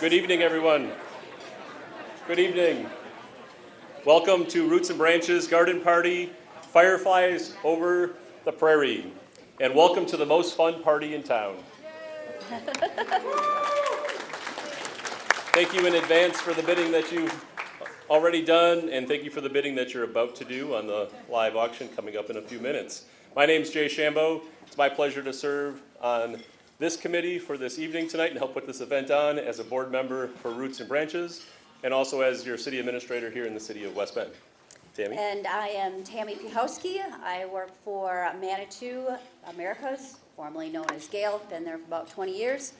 Good evening, everyone. Good evening. Welcome to Roots and Branches Garden Party, Fireflies Over the Prairie. And welcome to the most fun party in town. Thank you in advance for the bidding that you've already done, and thank you for the bidding that you're about to do on the live auction coming up in a few minutes. My name's Jay Shambo. It's my pleasure to serve on this committee for this evening tonight and help put this event on as a board member for Roots and Branches and also as your city administrator here in the city of West Bend. Tammy? And I am Tammy Piechowski. I work for Manitou Americas, formerly known as Gale. Been there for about 20 years.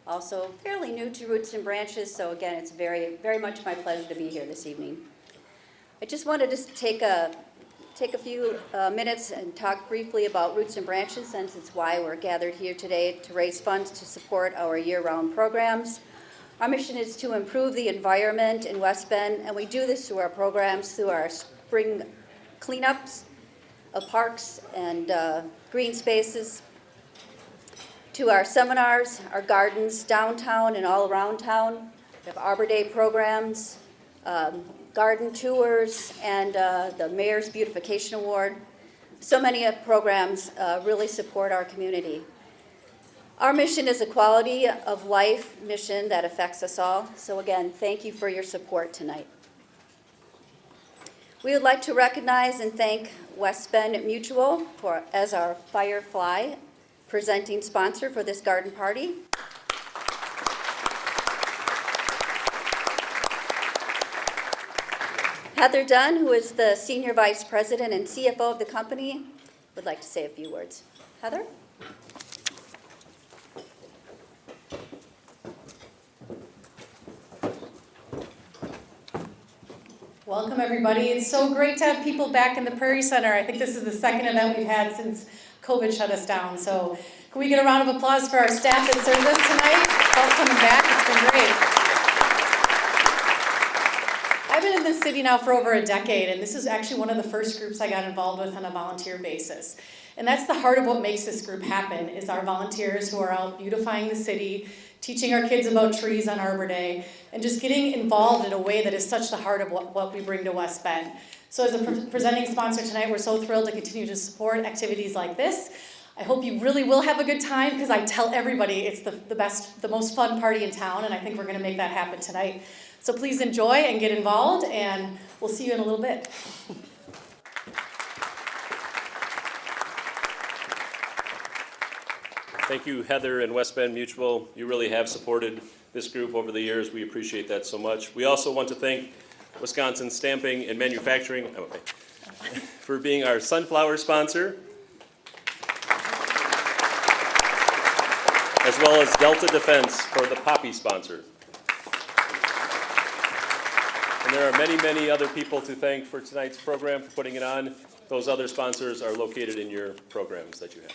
Also fairly new to Roots and Branches, so again, it's very, very much my pleasure to be here this evening. I just wanted to take a few minutes and talk briefly about Roots and Branches, since it's why we're gathered here today to raise funds to support our year-round programs. Our mission is to improve the environment in West Bend, and we do this through our programs, through our spring cleanups of parks and green spaces, to our seminars, our gardens downtown and all around town. We have Arbor Day programs, garden tours, and the Mayor's Beautification Award. So many programs really support our community. Our mission is a quality of life mission that affects us all. So again, thank you for your support tonight. We would like to recognize and thank West Bend Mutual as our Firefly presenting sponsor for this garden party. Heather Dunn, who is the Senior Vice President and CFO of the company, would like to say a few words. Heather? Welcome, everybody. It's so great to have people back in the Prairie Center. I think this is the second event we've had since COVID shut us down. So can we get a round of applause for our staff that served us tonight? All coming back. It's been great. I've been in this city now for over a decade, and this is actually one of the first groups I got involved with on a volunteer basis. And that's the heart of what makes this group happen, is our volunteers who are out beautifying the city, teaching our kids about trees on Arbor Day, and just getting involved in a way that is such the heart of what we bring to West Bend. So as a presenting sponsor tonight, we're so thrilled to continue to support activities like this. I hope you really will have a good time, because I tell everybody it's the most fun party in town, and I think we're going to make that happen tonight. So please enjoy and get involved, and we'll see you in a little bit. Thank you, Heather and West Bend Mutual. You really have supported this group over the years. We appreciate that so much. We also want to thank Wisconsin Stamping and Manufacturing for being our sunflower sponsor, as well as Delta Defense for the poppy sponsor. And there are many, many other people to thank for tonight's program, for putting it on. Those other sponsors are located in your programs that you have.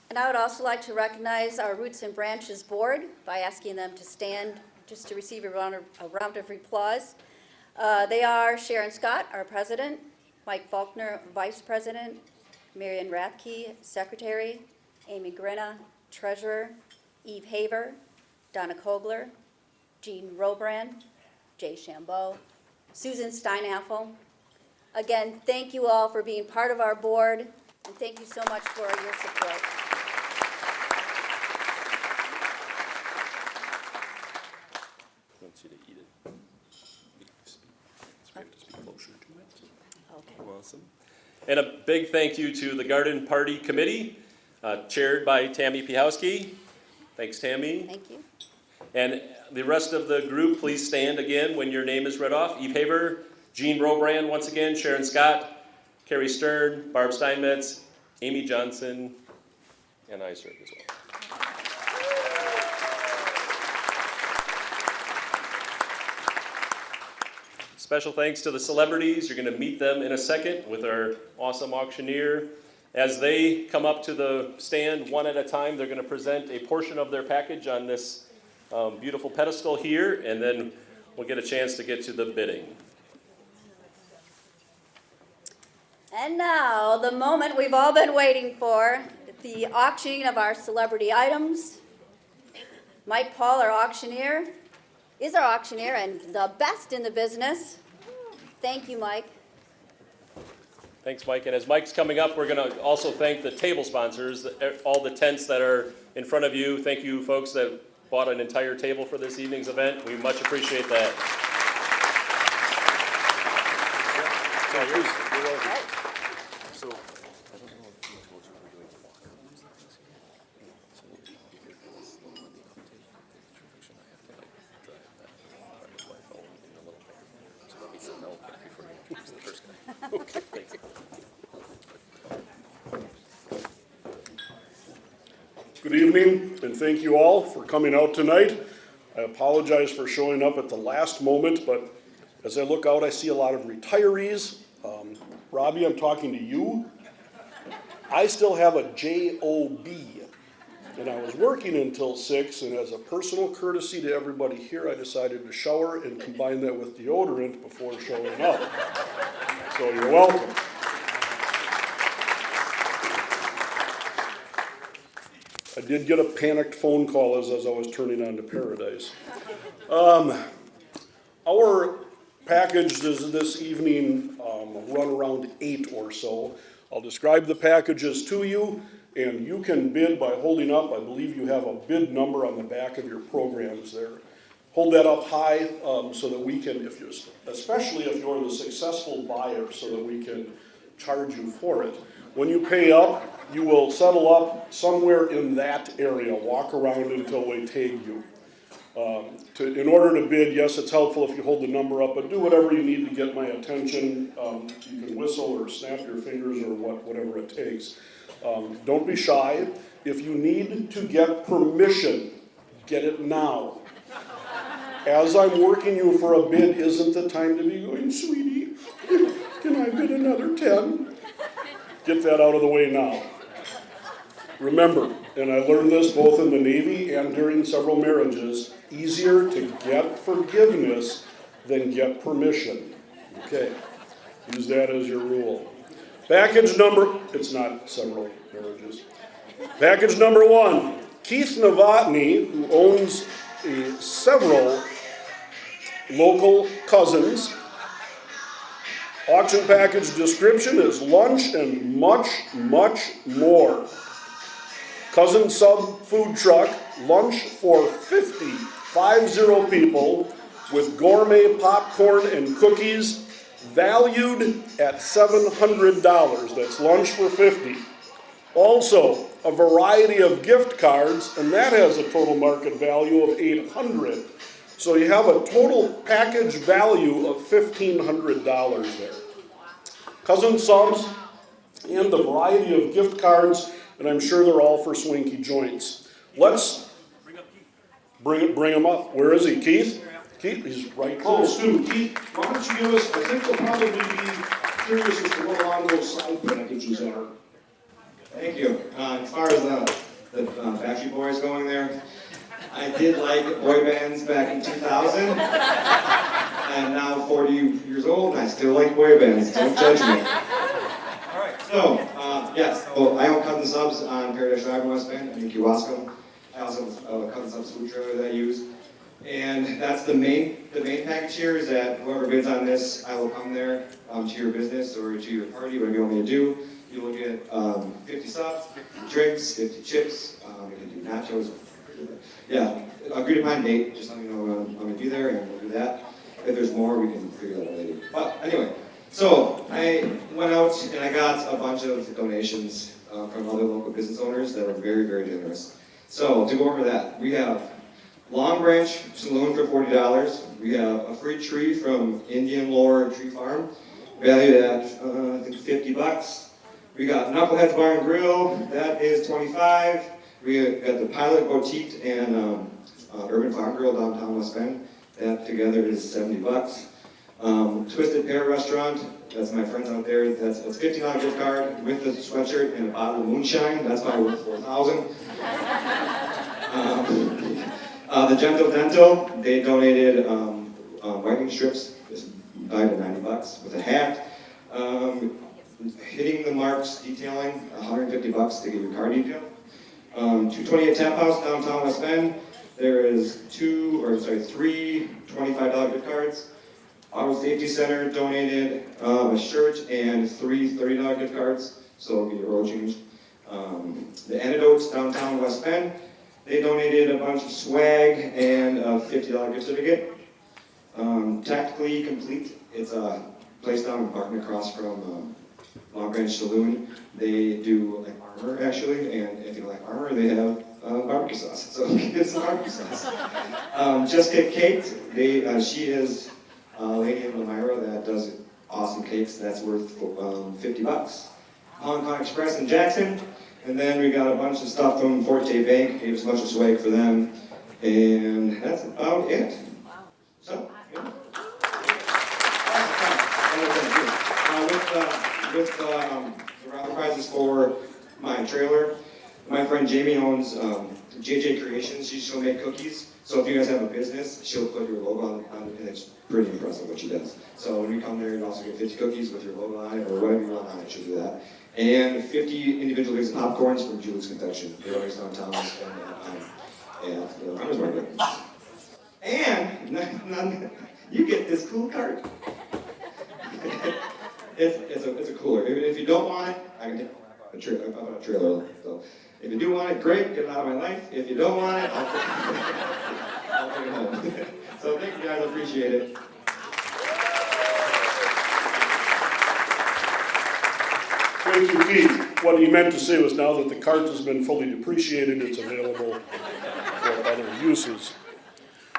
And I would also like to recognize our Roots and Branches board by asking them to stand just to receive a round of applause. They are Sharon Scott, our president, Mike Faulkner, vice president, Marion Rathke, secretary, Amy Grinna, treasurer, Eve Haver, Donna Kogler, Jean Robrand, Jay Shambo, Susan Steinaffel. Again, thank you all for being part of our board, and thank you so much for your support. Want you to eat it. We have to speak closer to it. Okay. Awesome. And a big thank you to the Garden Party Committee, chaired by Tammy Piechowski. Thanks, Tammy. Thank you. And the rest of the group, please stand again when your name is read off. Eve Haver, Jean Robrand once again, Sharon Scott, Carrie Stern, Barb Steinmetz, Amy Johnson, and I served as well. Special thanks to the celebrities. You're going to meet them in a second with our awesome auctioneer. As they come up to the stand one at a time, they're going to present a portion of their package on this beautiful pedestal here, and then we'll get a chance to get to the bidding. And now, the moment we've all been waiting for, the auctioning of our celebrity items. Mike Paul, our auctioneer, is our auctioneer and the best in the business. Thank you, Mike. Thanks, Mike. And as Mike's coming up, we're going to also thank the table sponsors, all the tents that are in front of you. Thank you, folks that bought an entire table for this evening's event. We much appreciate that. All right. So, I don't know if you told you we're doing walk. So, if you're going slow on the uptake of the introduction, I have to drive that with my phone in the little microphone. So let me sit down before you introduce the first guy. Okay, thanks. Good evening, and thank you all for coming out tonight. I apologize for showing up at the last moment, but as I look out, I see a lot of retirees. Robbie, I'm talking to you. I still have a JOB, and I was working until 6, and as a personal courtesy to everybody here, I decided to shower and combine that with deodorant before showing up. So you're welcome. I did get a panicked phone call as I was turning onto Paradise. Our packages this evening run around 8 or so. I'll describe the packages to you, and you can bid by holding up. I believe you have a bid number on the back of your programs there. Hold that up high so that we can, especially if you're the successful buyer, so that we can charge you for it. When you pay up, you will settle up somewhere in that area. Walk around until we tag you. In order to bid, yes, it's helpful if you hold the number up, but do whatever you need to get my attention. You can whistle or snap your fingers or whatever it takes. Don't be shy. If you need to get permission, get it now. As I'm working you for a bid, isn't the time to be going, sweetie, can I bid another 10? Get that out of the way now. Remember, and I learned this both in the Navy and during several marriages, easier to get forgiveness than get permission. Okay, use that as your rule. Package number, it's not several marriages. Package number 1, Keith Novotny, who owns several local cousins. Auction package description is lunch and much, much more. Cousin Sub food truck, lunch for 50 people with gourmet popcorn and cookies, valued at $700. That's lunch for 50. Also, a variety of gift cards, and that has a total market value of $800. So you have a total package value of $1,500 there. Cousin Subs and the variety of gift cards, and I'm sure they're all for swanky joints. Let's bring him up. Where is he, Keith? Keith, he's right close too. Keith, why don't you give us, I think they'll probably be curious as to what a lot of those side packages are. Thank you. As far as the Backstreet Boys going there, I did like boy bands back in 2000. I'm now 40 years old and I still like boy bands. Don't judge me. Alright, so, so I own Cousin Subs on Paradise Drive in West Bend. I'm in Kewaskum. I also have a Cousin Subs food trailer that I use. And that's the main package here is that whoever bids on this, I will come there to your business or to your party, whatever you want me to do. You will get 50 subs, 50 drinks, 50 chips. You can do nachos. Yeah, agreed upon date. Just let me know when I'm going to be there, and we'll do that. If there's more, we can figure that out later. But anyway, so I went out and I got a bunch of donations from other local business owners that were very, very generous. So to go over that, we have Long Branch Saloon for $40. We have a free tree from Indian Lore Tree Farm, valued at I think $50. We got Knuckleheads Bar and Grill, that is $25. We got the Pilot Boutique and Urban Farm Grill downtown West Bend. That together is $70. Twisted Pear Restaurant, that's my friends out there. That's a $15 gift card with the sweatshirt and a bottle of moonshine. That's probably worth $4,000. The Gentle Dental, they donated whitening strips, valued at $90 with a hat. hitting the marks detailing, $150 to get your car detailed. 228 Tap House, downtown West Bend. There is three $25 gift cards. Auto Safety Center donated a shirt and three $30 gift cards, so it'll get your oil changed. The Antidotes, downtown West Bend, they donated a bunch of swag and a $50 gift certificate. Tactically Complete, it's a place down in Barton across from Long Branch Saloon. They do like armor actually, and if you don't like armor, they have barbecue sauce. So get some barbecue sauce. Jessica Cakes, she is a lady in Elmira that does awesome cakes. That's worth $50. Hong Kong Express in Jackson, and then we got a bunch of stuff from Forte Bank. Gave us a bunch of swag for them, and that's about it. Wow. So. Yeah. With the raffle prizes for my trailer, my friend Jamie owns JJ Creations. She'll make cookies. So if you guys have a business, she'll put your logo on and it's pretty impressive what she does. So when you come there, you also get 50 cookies with your logo on it or whatever you want on it. She'll do that. And 50 individual bags of popcorns from Julie's Confection. They're always downtown and the farmers market. And you get this cool cart. It's a cooler. If you don't want it, I can take a trailer. So if you do want it, great, get it out of my life. If you don't want it, I'll take it home. So thank you guys, I appreciate it. Thank you, Keith. What he meant to say was now that the cart has been fully depreciated, it's available for other uses.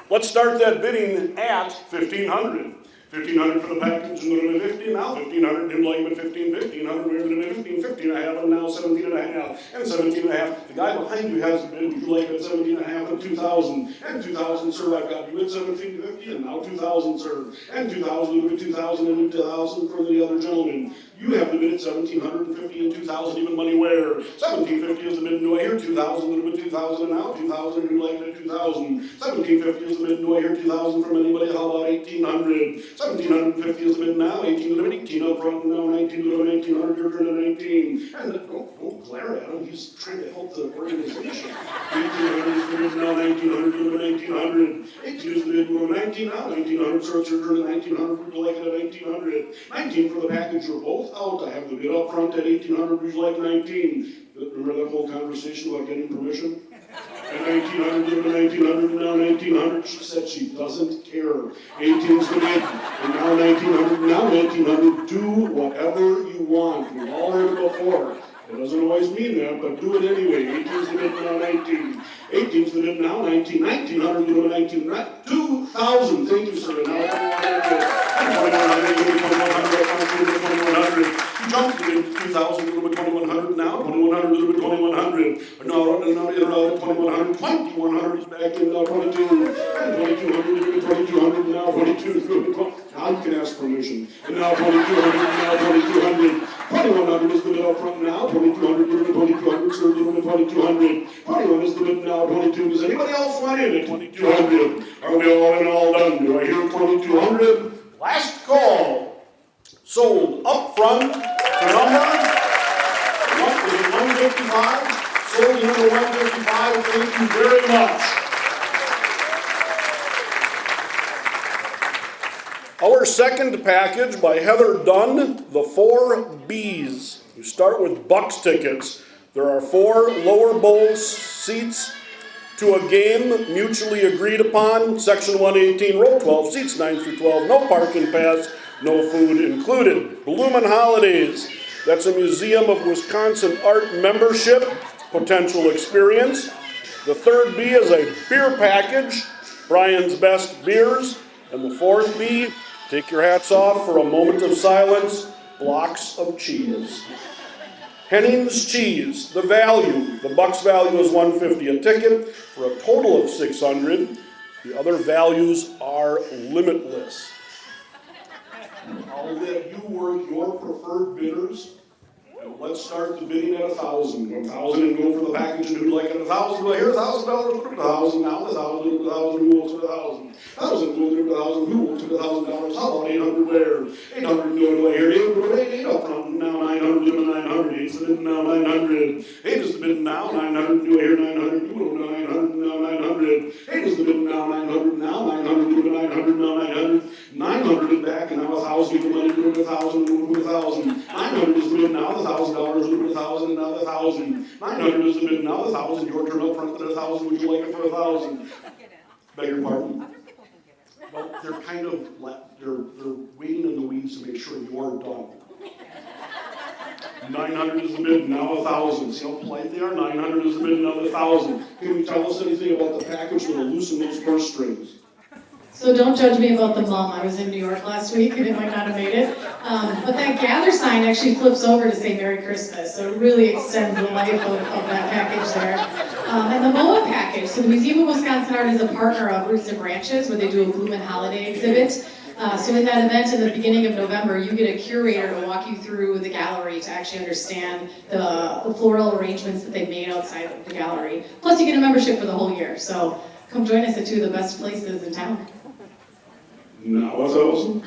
Let's start that bidding at $1,500. $1,500 for the package, and 50 now. $1,500, new like 15, $1,500, we're going to 15, 15 and a half, and now 17 and a half, and 17 and a half. The guy behind you has bid, would you like at 17 and a half, and 2,000, and 2,000, sir, I've got you at 17, 50, and now 2,000, sir, and 2,000, and 2,000, and 2,000 for the other gentleman. You have the bid at 1,750 and 2,000, even money where 1,750 is the bid, do I hear 2,000, little bit 2,000, and now 2,000, and you like it at 2,000. 1,750 is the bid, do I hear 2,000 from anybody? How about 1,800? 1,750 is the bid now, 18 to the bid, 18 up front, and now 19 to the 1,900, your turn at 19. And don't glare at him, he's trying to help the organization. 1,800 is the bid now, 1,900 to the 1,900. 18 is the bid, we're 19 now, 1,900, so it's your turn at 1,900, would you like it at 1,900? 19 for the package, you're both out. I have the bid up front at 1,800, would you like 19? Remember that whole conversation about getting permission? And 1,900, give it 1,900, and now 1,900. She said she doesn't care. 18's the bid, and now 1,900, now 1,900. Do whatever you want. We've all heard it before. It doesn't always mean that, but do it anyway. 18's the bid, now 19. 18's the bid, now 19. 1,900, give it 19. 2,000. Thank you, sir. Now 2,100. You jumped to 2,000, a little bit 2,100 now. 2,100, a little bit 2,100. No, 2,100. 2,100 is back in now 22. And 2,200, 2,200, now 22. Now you can ask permission. And now 2,200, now 2,200. 2,100 is the bid up front now. 2,200, 2,200, sir, 2,200. 21 is the bid now. 22. Does anybody else want in at 2,200? Are we all in and all done? Do I hear 2,200? Last call. Sold up front to number 155. Sold to number 155. Thank you very much. Our second package by Heather Dunn, the 4 Bs. You start with Bucks tickets. There are 4 lower bowl seats to a game mutually agreed upon. Section 118, row 12, seats 9 through 12. No parking pass, no food included. Bloomin' Holidays. That's a Museum of Wisconsin Art membership potential experience. The third B is a beer package, Brian's Best Beers. And the fourth B, take your hats off for a moment of silence, blocks of cheese. Henning's Cheese, the value. The Bucks value is $150 a ticket for a total of $600. The other values are limitless. I'll let you work your preferred bidders. And let's start the bidding at 1,000. 1,000 and go for the the package and who'd like it at $1,000? Do I hear $1,000? Put it at $1,000 now. $1,000, who wants it at $1,000? $1,000, who wants it at $1,000? How about 800 where? 800, do I hear 8 up front now? 900 to 900. 8's the bid now 900. 8 is the bid now 900. Do I hear 900? You don't know 900 now 900. 8 is the bid now 900 now 900. Do 900 now 900. 900 is back and now 1,000. The money do it 1,000. Do it 1,000. 900 is the bid now $1,000. Do it 1,000 now 1,000. 900 is the bid now 1,000. Your turn up front at 1,000. Would you like it for 1,000? Beg your pardon? Well, they're kind of they're waiting in the weeds to make sure you're done. 900 is the bid, now 1,000. See how polite they are? 900 is the bid, now 1,000. Can you tell us anything about the package that'll loosen those purse strings? So don't judge me about the mum. I was in New York last week and it might not have made it. But that gather sign actually flips over to say Merry Christmas. So it really extends the life of that package there. And the MOA package. So the Museum of Wisconsin Art is a partner of Roots and Branches where they do a Bloom and Holiday exhibit. So in that event in the beginning of November, you get a curator to walk you through the gallery to actually understand the floral arrangements that they made outside of the gallery. Plus you get a membership for the whole year. So come join us at two of the best places in town. Now 1,000.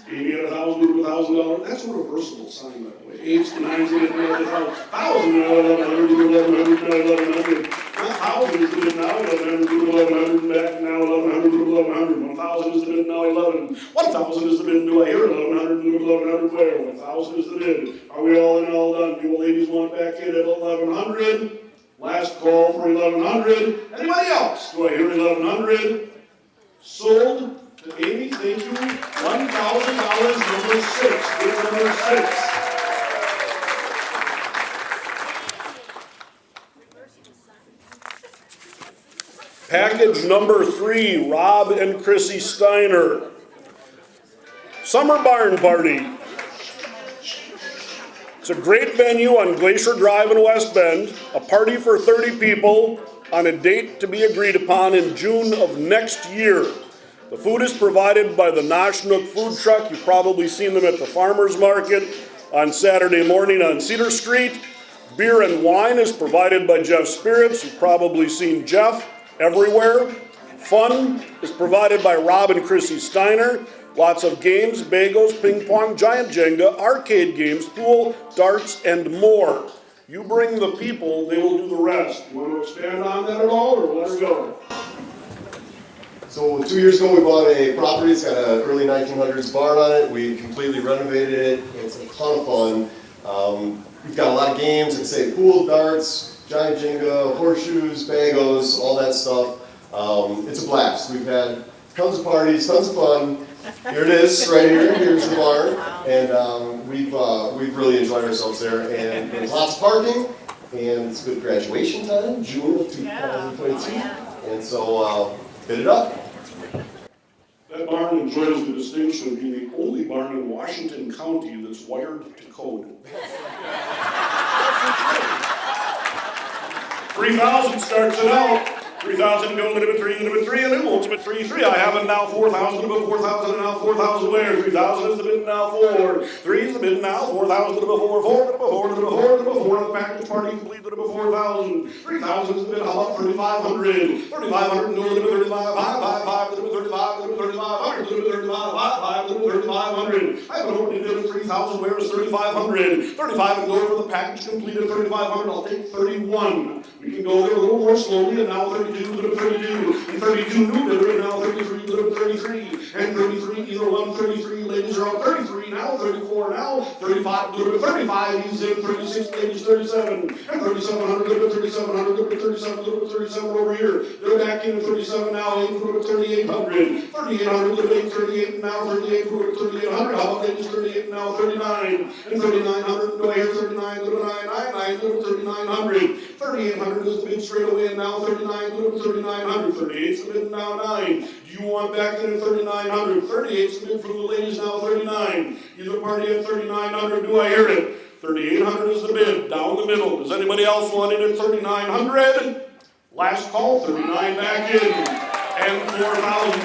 80 at 1,000, $1,000. That's a reversible sign, by the way. 8s to 9s to 1,000. 1,000 now 1,100 to 1,100 now 1,100. 1,000 is the bid now 1,100 to 1,100 back now 1,100 to 1,100. 1,000 is the bid now 11. 1,000 is the bid. Do I hear 1,100 to 1,100 where? 1,000 is the bid. Are we all in all done? Do you ladies want back in at 1,100? Last call for 1,100. Anybody else? Do I hear 1,100? Sold. Amy, thank you. $1,000, number 6. Bid number 6. Package number 3, Rob and Chrissy Steiner. Summer Barn Party. It's a great venue on Glacier Drive in West Bend. A party for 30 people on a date to be agreed upon in June of next year. The food is provided by the Nosh Nook food truck. You've probably seen them at the farmer's market on Saturday morning on Cedar Street. Beer and wine is provided by Jeff Spirits. You've probably seen Jeff everywhere. Fun is provided by Rob and Chrissy Steiner. Lots of games, bagels, ping pong, giant Jenga, arcade games, pool, darts, and more. You bring the people, they will do the rest. You want to expand on that at all, or let her go? So 2 years ago, we bought a property. It's got an early 1900s barn on it. We completely renovated it. It's a ton of fun. We've got a lot of games that say pool, darts, giant Jenga, horseshoes, bagos, all that stuff. It's a blast. We've had tons of parties, tons of fun. Here it is, right here. Here's the barn, and we've really enjoyed ourselves there. And there's lots of parking, and it's good graduation time, June of 2022. And so bid it up. That barn enjoys the distinction of being the only barn in Washington County that's wired to code. 3,000 starts it out. 3,000 go limit 3, limit 3, and then ultimate 3, 3. I have it now 4,000, above 4,000, and now 4,000 where? 3,000 is the bid now 4. 3 is the bid now 4,000 above 4, 4 above 4, above 4, above 4. The package party complete above 4,000. 3,000 is the bid. How about 3,500? 3,500 no limit 35, 5, limit 35, limit 3,500, limit 35, 5, limit 3,500. I have an opening bid of 3,000. Where is 3,500? 35 and go for the package completed 3,500. I'll take 31. We can go there a little more slowly, and now 32, limit 32, and 32 new bidder, and now 33, limit 33, and 33, either one, 33, ladies are on 33, now 34, now 35, limit 35, he's in 36, ladies 37, and 3,700, limit 3,700, limit 37, limit 37 over here, they're back in at 37 now, aim for limit 3,800, 3,800, limit 38, now 38, limit 3,800, how about ladies 38, now 39, and 3,900, do I hear 39, limit 999, limit 3,900, 3,800 is the bid straight away, and now 39, limit 3,900, 38 is the bid, now 9. Do you want back in at 3,900? 38 is the bid from the ladies, now 39. Either party at 3,900, do I hear it? 3,800 is the bid, down the middle. Does anybody else want it at 3,900? Last call, 39 back in. And 4,000.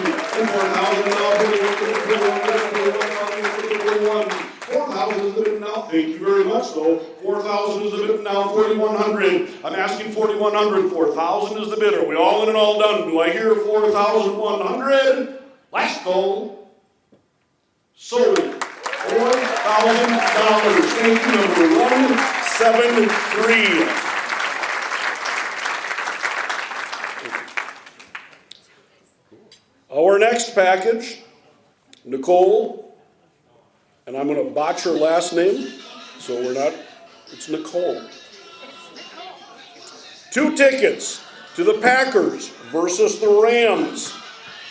And 4,000 now, 41, 41, 41, 41, 41. 4,000 is the bid now. Thank you very much, though. 4,000 is the bid now. 4,100. I'm asking 4,100. 4,000 is the bid. Are we all in and all done? Do I hear 4,100? Last call. Sold. $4,000. Thank you, number 173. Our next package, Nicole, and I'm going to botch her last name, so we're not, it's Nicole. 2 tickets to the Packers versus the Rams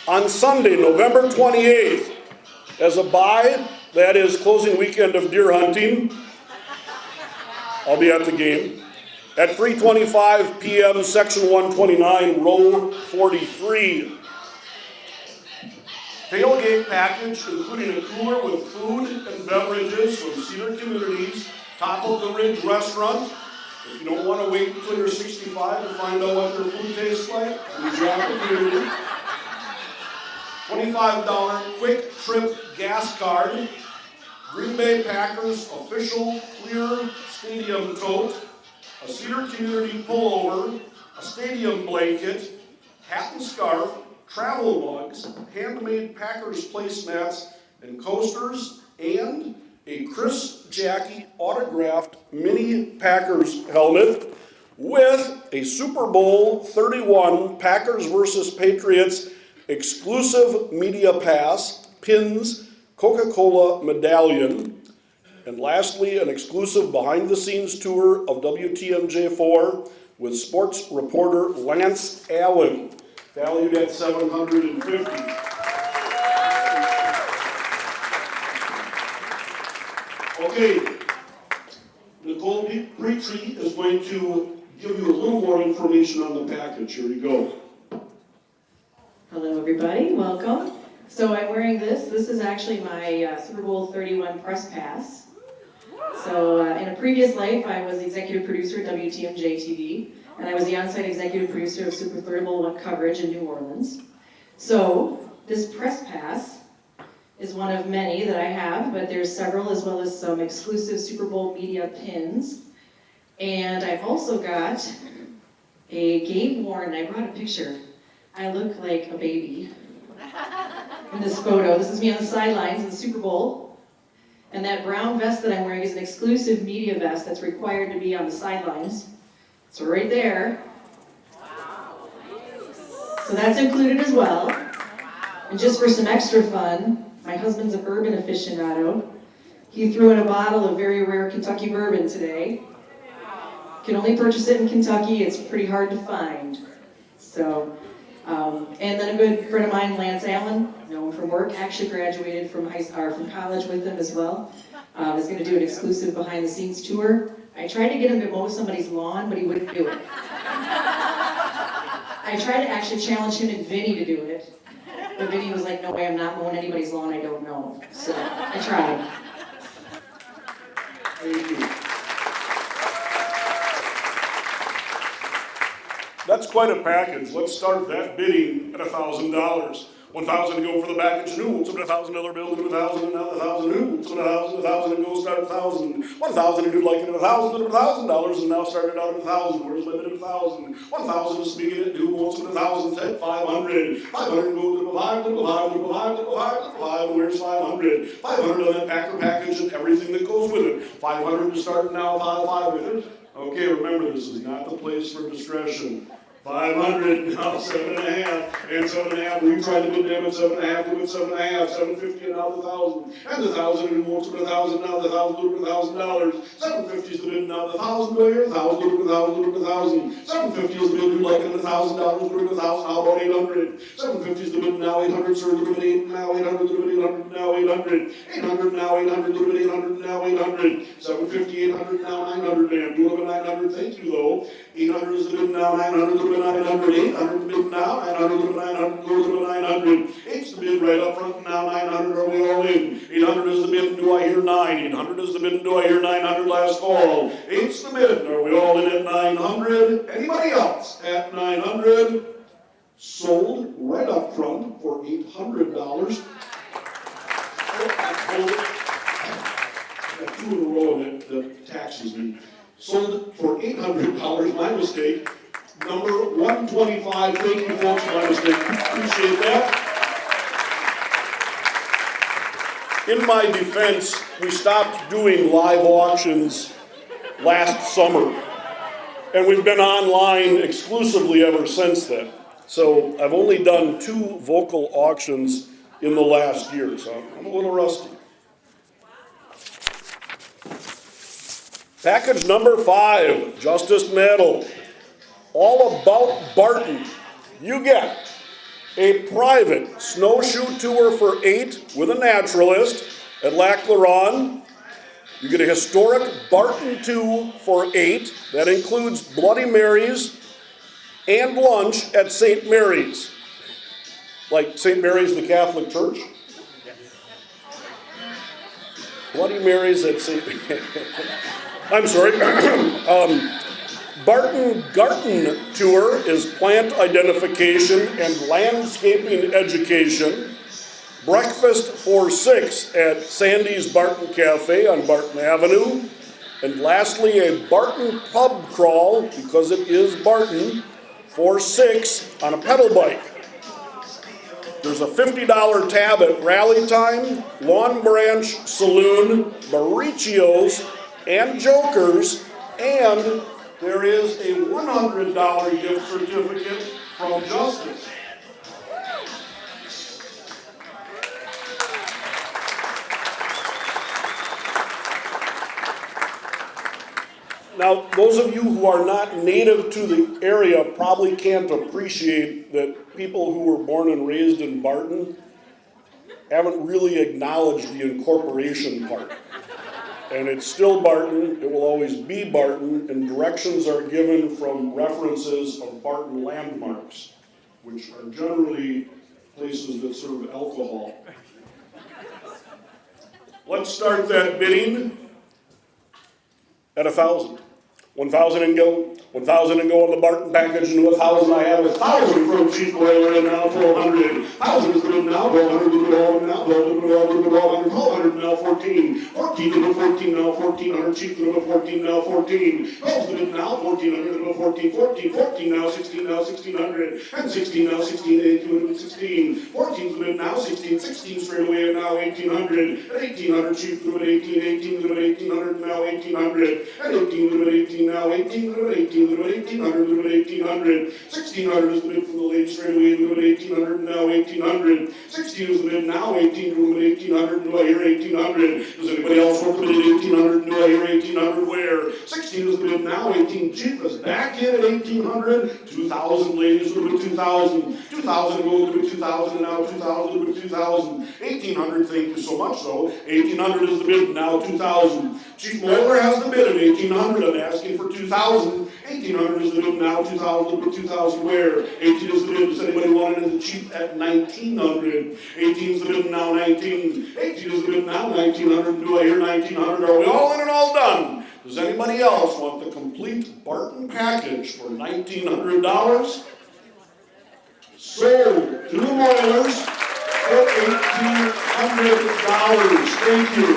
on Sunday, November 28th. As a bye, that is closing weekend of deer hunting. I'll be at the game. At 3:25 p.m., section 129, row 43. Tailgate package, including a cooler with food and beverages from Cedar Communities, Top of the Ridge Restaurant. If you don't want to wait until you're 65 to find out what their food tastes like, use your opportunity. $25 quick trip gas card. Green Bay Packers official clear stadium coat. A Cedar Community pullover. A stadium blanket. Hat and scarf. Travel mugs, handmade Packers placemats and coasters, and a Chris Jackie autographed mini Packers helmet with a Super Bowl 31 Packers versus Patriots exclusive media pass, pins, Coca-Cola medallion, and lastly, an exclusive behind-the-scenes tour of WTMJ4 with sports reporter Lance Allen. Valued at $750. Okay, Nicole Prairie is going to give you a little more information on the package. Here you go. Hello everybody, welcome. So I'm wearing this. This is actually my Super Bowl 31 press pass. So in a previous life, I was the executive producer at WTMJ TV. And I was the on-site executive producer of Super Bowl I coverage in New Orleans. So this press pass is one of many that I have, but there's several, as well as some exclusive Super Bowl media pins. And I've also got a Gabe Warren. I brought a picture. I look like a baby in this photo. This is me on the sidelines in the Super Bowl. And that brown vest that I'm wearing is an exclusive media vest that's required to be on the sidelines. So right there. So that's included as well. And just for some extra fun, my husband's a bourbon aficionado. He threw in a bottle of very rare Kentucky bourbon today. You can only purchase it in Kentucky. It's pretty hard to find. So, and then a good friend of mine, Lance Allen, known from work, actually graduated from college with him as well. Is going to do an exclusive behind-the-scenes tour. I tried to get him to mow somebody's lawn, but he wouldn't do it. I tried to actually challenge him and Vinny to do it. But Vinny was like, no way, I'm not mowing anybody's lawn I don't know. So I tried. Thank you. That's quite a package. Let's start that bidding at $1,000. 1,000 to go for the package new. Some $1,000 bill to $1,000, another 1,000 new. Some 1,000 to go start 1,000. 1,000 to do like it at $1,000 to $1,000 and now started out at 1,000. Where's my bid at 1,000? 1,000 is speaking at new. Wants 1,000 at 500. 500 go to the 5 to the 5 to the 5 to the 5 to the 5. Where's 500? 500 on that Packer package and everything that goes with it. 500 to start now. 5 with it. Okay, remember this is not the place for discretion. 500, now 7.5, and 7.5. We tried to bid them at 7.5, do it 7.5, 750, and now the 1,000, and the 1,000, and more to the 1,000, now the 1,000, do it $1,000. 750 is the bid, now the 1,000, do it 1,000, do it 1,000, do it 1,000. 750 is the bid, do like it $1,000, do it 1,000, how about 800? 750 is the bid, now 800, sir, do it 8, now 800, do it 800, now 800. 800, now 800, do it 800, now 800. 750, 800, now 900, man, do it 900, thank you, though. 800 is the bid, now 900, do it 900, 800 bid now, 900, 900, go to 900. 8's the bid right up front now, 900, are we all in? 800 is the bid, do I hear 9? 800 is the bid, do I hear 900, last call. 8's the bid, are we all in at 900? Anybody else at 900? Sold right up front for $800. mistake. Number 125, thank you folks, my mistake, appreciate that. In my defense, we stopped doing live auctions last summer, and we've been online exclusively ever since then. So I've only done 2 vocal auctions in the last year, so I'm a little rusty. Package number 5, Justice Medal. All about Barton. You get a private snowshoe tour for 8 with a naturalist at Lac La Ronde. You get a historic Barton 2 for 8. That includes Bloody Marys and lunch at St. Mary's. Like St. Mary's, the Catholic Church? Bloody Marys at St. I'm sorry. Barton Garden Tour is plant identification and landscaping education. Breakfast for 6 at Sandy's Barton Cafe on Barton Avenue. And lastly, a Barton pub crawl, because it is Barton, for 6 on a pedal bike. There's a $50 tab at Rally Time, Lawn Branch Saloon, Mauricio's, and Joker's, and there is a $100 gift certificate from Justice. Now, those of you who are not native to the area probably can't appreciate that people who were born and raised in Barton haven't really acknowledged the incorporation part. And it's still Barton, it will always be Barton, and directions are given from references of Barton landmarks, which are generally places that serve alcohol. Let's start that bidding at 1,000. 1,000 and go. 1,000 and go on the Barton package, and 1,000 I have 1,000 from Chief Boiler, and now 1,200. 1,000 is good now, 1,200 is good now, 1,200 now 14. 14 to the 14 now, 1,400 Chief to the 14 now 14. 12 to the now 1,400 to the 14, 14, 14 now 16 now 1,600, and 16 now 16, 18 16. 14 to the now 16, 16 straight away, and now 1,800, and 1,800 Chief to the 18, 18 to the 1,800 now 1,800, and 18 to the 18 now 18 to the 18 to the 1,800 to the 1,800. 1,600 is the bid from the lady straight away to the 1,800 now 1,800. 16 is the bid now 18 to the 1,800. Do I hear 1,800? Does anybody else want the bid at 1,800? Do I hear 1,800? Where? 16 is the bid now 18. Chief is back in at 1,800. 2,000 ladies to the 2,000. 2,000 go to the 2,000 and now 2,000 to the 2,000. 1,800. Thank you so much. So 1,800 is the bid now 2,000. Chief Moeller has the bid at 1,800. I'm asking for 2,000. 1,800 is the bid now 2,000 to 2,000 where? 18 is the bid. Does anybody want it as the Chief at 1,900? 18 is the bid now 19. 18 is the bid now 1,900. Do I hear 1,900? Are we all in and all done? Does anybody else want the complete Barton package for $1,900? Sold to the Moilers for $1,800. Thank you.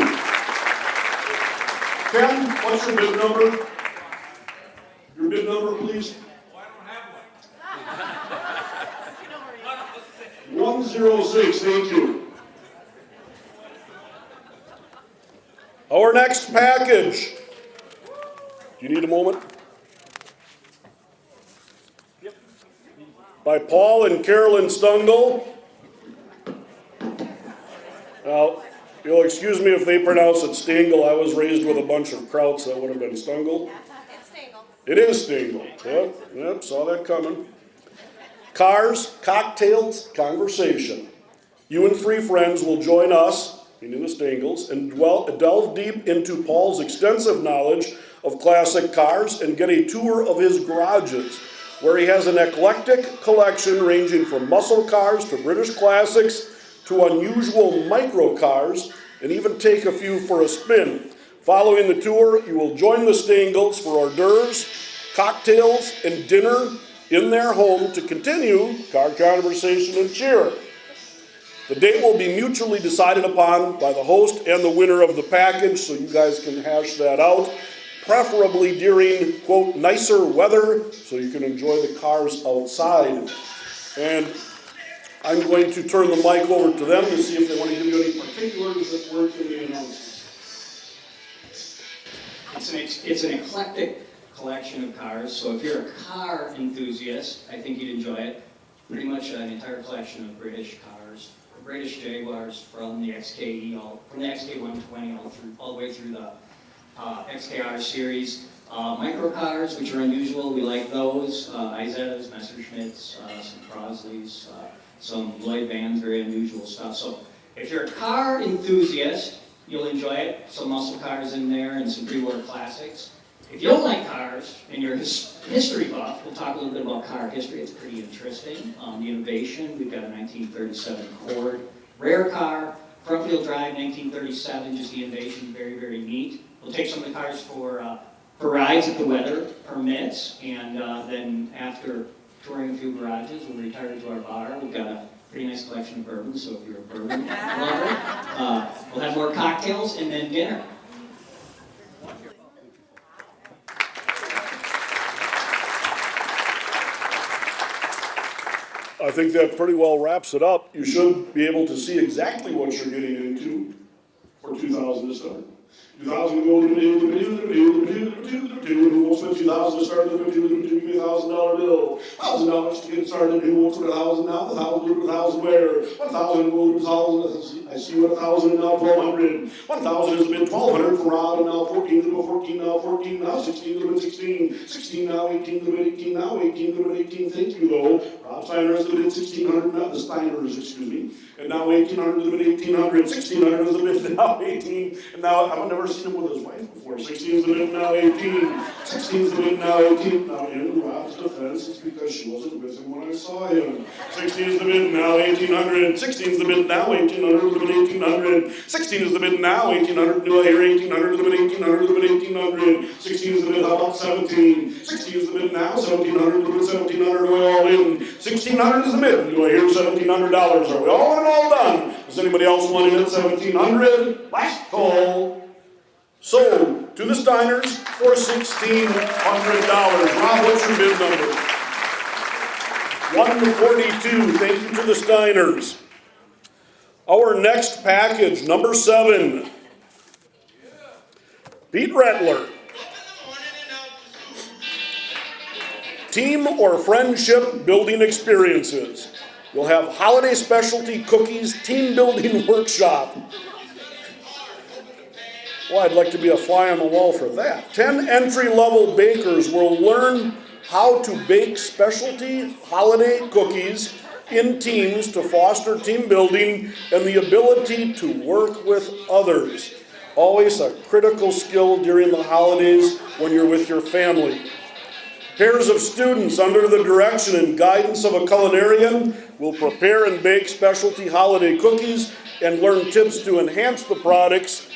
Ken, what's your bid number? Your bid number, please. Well, I don't have one. 106, thank you. Our next package. Do you need a moment? Yep. By Paul and Carolyn Stungle. Now, you'll excuse me if they pronounce it Stingle. I was raised with a bunch of Krauts, that would have been Stungle. It is Stingle. Yep, saw that coming. Cars, cocktails, conversation. You and 3 friends will join us, meaning the Stingles, and delve deep into Paul's extensive knowledge of classic cars and get a tour of his garages, where he has an eclectic collection ranging from muscle cars to British classics to unusual micro cars, and even take a few for a spin. Following the tour, you will join the Stingles for hors d'oeuvres, cocktails, and dinner in their home to continue car conversation and cheer. The date will be mutually decided upon by the host and the winner of the package, so you guys can hash that out. preferably during, quote, nicer weather, so you can enjoy the cars outside. And I'm going to turn the mic over to them to see if they want to give you any particulars that were in the announcement. It's an eclectic collection of cars, so if you're a car enthusiast, I think you'd enjoy it. Pretty much an entire collection of British cars, British Jaguars from the XK, from the XK120 all the way through the XKR series. Micro cars, which are unusual, we like those. Izettas, Messerschmitts, some Crosleys, some Lloyd Vans, very unusual stuff. So if you're a car enthusiast, you'll enjoy it. Some muscle cars in there and some pre-war classics. If you don't like cars and you're a history buff, we'll talk a little bit about car history. It's pretty interesting. The innovation, we've got a 1937 Accord. Rare car, front-wheel drive, 1937, just the innovation, very, very neat. We'll take some of the cars for rides if the weather permits, and then after touring a few garages, we'll retire to our bar. We've got a pretty nice collection of bourbon, so if you're a bourbon lover, we'll have more cocktails and then dinner. I think that pretty well wraps it up. You should be able to see exactly what you're getting into for 2000 to start. 2000 to go to who wants to 2000 to start, give me $1,000 bill. $1,000 to get started, who wants to $1,000 now, $1,000 where? 1,000 go to 1,000, I see what 1,000 now, 1,200. 1,000 has been 1,200 for Rob, and now 14 to go 14, now 14, now 16 to go 16, 16 now 18 to go 18, now 18 to go 18, thank you though. Rob Steiner has been 1,600, now the Steiners, excuse me. And now 1,800 has been 1,800, 1,600 has been now 18, and now I've never seen him with his wife before. 16 is the bid, now 18. 16 is the bid, now 18. Now in Rob's defense, it's because she wasn't with him when I saw him. 16 is the bid, now 1,800. 16 is the bid, now 1,800, is the bid 1,800. 16 is the bid, now 1,800. Do I hear 1,800, is the bid 1,800, is the bid 1,800. 16 is the bid, how about 17? 16 is the bid now, 1,700, is the bid 1,700. Are we all in? 1,600 is the bid. Do I hear $1,700? Are we all in and all done? Does anybody else want in at 1,700? Last call. Sold to the Steiners for $1,600. Rob, what's your bid number? 142. Thank you to the Steiners. Our next package, number 7. Pete Rettler. Team or friendship building experiences. You'll have holiday specialty cookies, team building workshop. Well, I'd like to be a fly on the wall for that. 10 entry-level bakers will learn how to bake specialty holiday cookies in teams to foster team building and the ability to work with others. Always a critical skill during the holidays when you're with your family. Pairs of students under the direction and guidance of a culinarian will prepare and bake specialty holiday cookies and learn tips to enhance the products.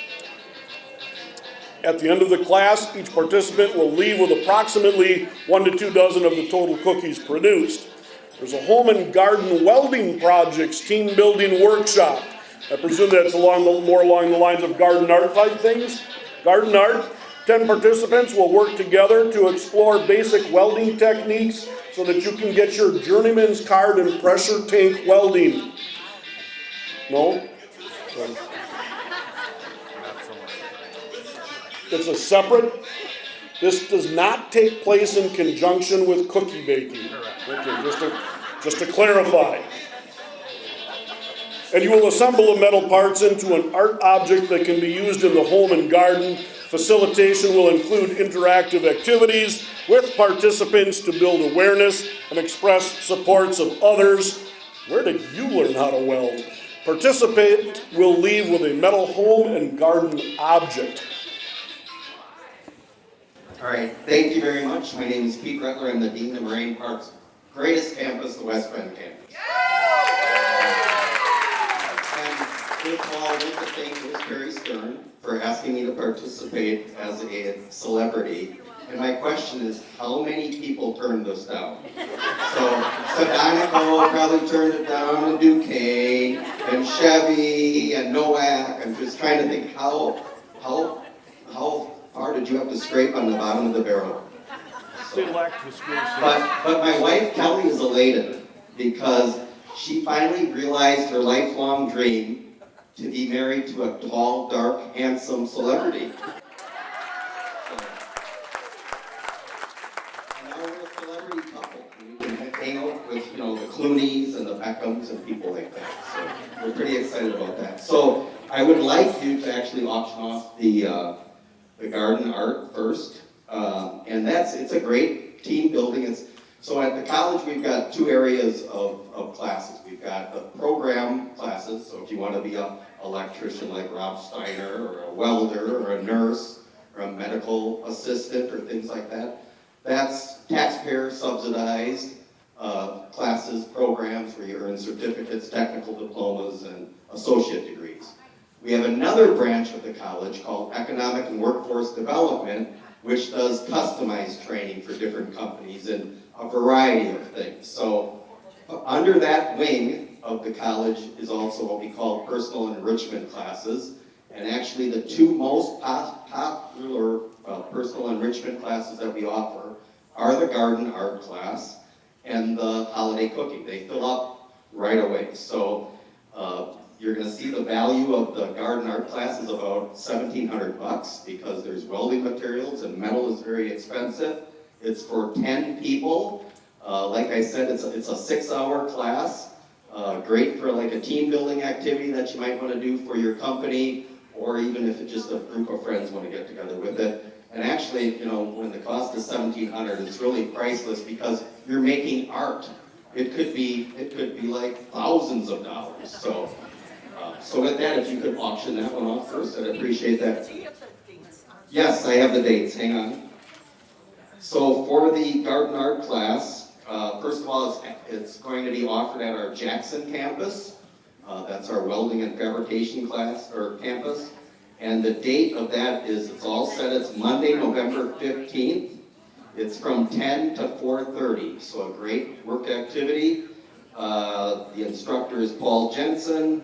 At the end of the class, each participant will leave with approximately 1 to 2 dozen of the total cookies produced. There's a home and garden welding projects team building workshop. I presume that's more along the lines of garden art type things. Garden art. 10 participants will work together to explore basic welding techniques so that you can get your journeyman's card in pressure tank welding. No? It's a separate, this does not take place in conjunction with cookie baking. Okay, just to clarify. And you will assemble the metal parts into an art object that can be used in the home and garden. Facilitation will include interactive activities with participants to build awareness and express supports of others. Where did you learn how to weld? Participant will leave with a metal home and garden object. All right, thank you very much. My name is Pete Rettler. I'm the Dean of Moraine Park's greatest campus, the West Bend campus. And first of all, I want to thank Ms. Carrie Stern for asking me to participate as a celebrity. And my question is, how many people turned this down? So, Sedonico probably turned it down, and Duquesne, and Chevy, and Nowak. I'm just trying to think how far did you have to scrape on the bottom of the barrel? They lack the skill set. But my wife Kelly is elated because she finally realized her lifelong dream to be married to a tall, dark, handsome celebrity. And now we're a celebrity couple. We can hang out with, the Clooneys and the Beckhams and people like that. So we're pretty excited about that. So I would like you to actually auction off the garden art first. And it's a great team building. So at the college, we've got two areas of classes. We've got the program classes, so if you want to be an electrician like Rob Steiner, or a welder, or a nurse, or a medical assistant, or things like that, that's taxpayer subsidized classes, programs where you earn certificates, technical diplomas, and associate degrees. We have another branch of the college called Economic and Workforce Development, which does customized training for different companies in a variety of things. So under that wing of the college is also what we call personal enrichment classes. And actually the two most popular personal enrichment classes that we offer are the garden art class and the holiday cooking. They fill up right away. So you're going to see the value of the garden art class is about $1,700 because there's welding materials and metal is very expensive. It's for 10 people. Like I said, it's a 6-hour class. Great for like a team building activity that you might want to do for your company, or even if it's just a group of friends want to get together with it. And actually, when the cost is $1,700, it's really priceless because you're making art. It could be like thousands of dollars. So with that, if you could auction that one off first, I'd appreciate that. Yes, I have the dates. Hang on. So for the garden art class, first of all, it's going to be offered at our Jackson campus. That's our welding and fabrication class or campus. And the date of that it's all set. It's Monday, November 15th. It's from 10 to 4:30. So a great work activity. The instructor is Paul Jensen.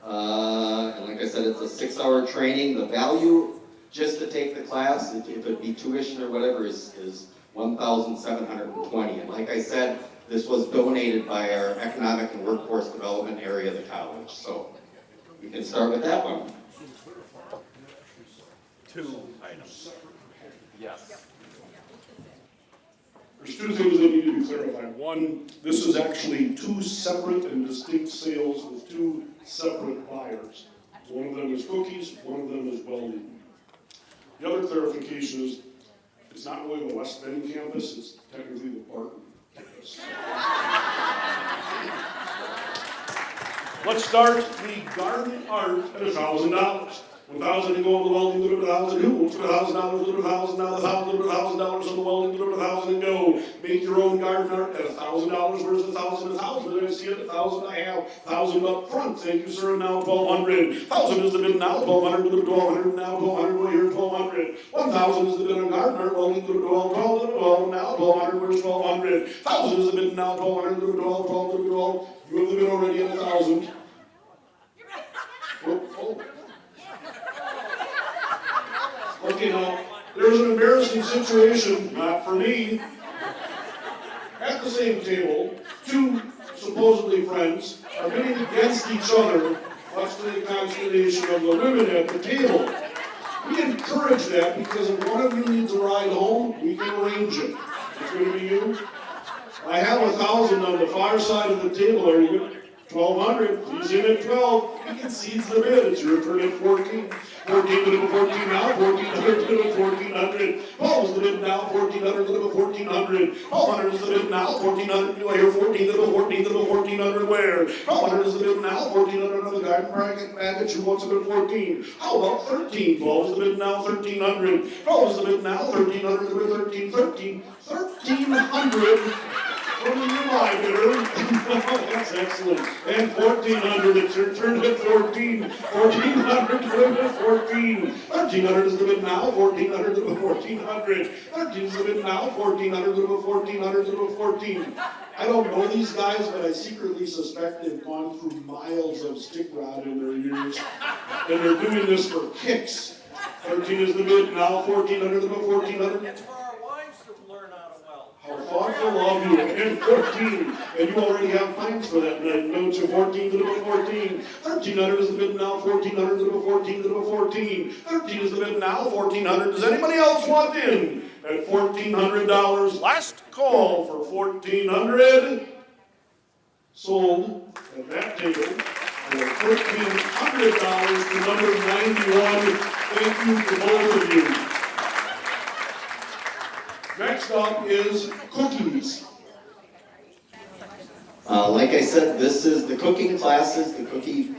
And like I said, it's a 6-hour training. The value just to take the class, if it be tuition or whatever, is $1,720. And like I said, this was donated by our Economic and Workforce Development area of the college. So we can start with that one. 2 items. Yes. There's two things that need to be clarified. One, this is actually two separate and distinct sales with two separate buyers. One of them is cookies, one of them is welding. The other clarification is, it's not really the West Bend campus, it's technically the Barton campus. Let's start the garden art at $1,000. $1,000 to go on the welding, little bit of $1,000, who wants $1,000, little bit of $1,000, now little bit of $1,000 on the welding, little bit of $1,000 and go. Make your own garden art at $1,000. Where's the $1,000? $1,000. Did I see it? $1,000 I have. $1,000 up front. Thank you, sir. And now $1,200. $1,000 is the bid now. $1,200 to the $1,200 now. $1,200 over here. $1,200. $1,000 is the bid on garden art. Welding to the $12 now. $1,200. Where's $1,200? $1,000 is the bid now. $1,200 to the $12 to the $12. You have the bid already at $1,000. Oh. Okay, now, there's an embarrassing situation, not for me. At the same table, two supposedly friends are bidding against each other, much to the consternation of the women at the table. We encourage that because if one of you needs a ride home, we can arrange it. It's going to be you. I have $1,000 on the far side of the table. Are you good? $1,200. He's in at 12. He concedes the bid. It's your turn at 14. 14 to the 14 now. 1,400 to the 1,400. 12 is the bid now. 1,400 to the 1,400. 1,200 is the bid now. 1,400. Do I hear 14 to the 14 to the 1,400 where? 1,200 is the bid now. 1,400 on the garden bracket package. Who wants a bid 14? How about 13? 12 is the bid now. 1,300. 12 is the bid now. 1,300 to the 13. 1,300. From the nearby bidder. That's excellent. And 1,400, it's your turn at 14. 1,400 to 14. 1,300 is the bid now. 1,400 to 1,400. 13 is the bid now. 1,400 to 1,400 to 14. I don't know these guys, but I secretly suspect they've gone through miles of stick rod in their ears. And they're doing this for kicks. 13 is the bid now, 1400 is about 1400. It's for our wives to learn how to weld. How thoughtful of you. And 14, and you already have plans for that, don't you? 14 to about 14. 1300 is the bid now, 1400 is about 14 to about 14. 13 is the bid now, 1400. Does anybody else want in at $1,400? Last call for 1400. Sold at that table for $1,400 to number 91. Thank you to both of you. Next up is cookies. Like I said, this is the cooking classes,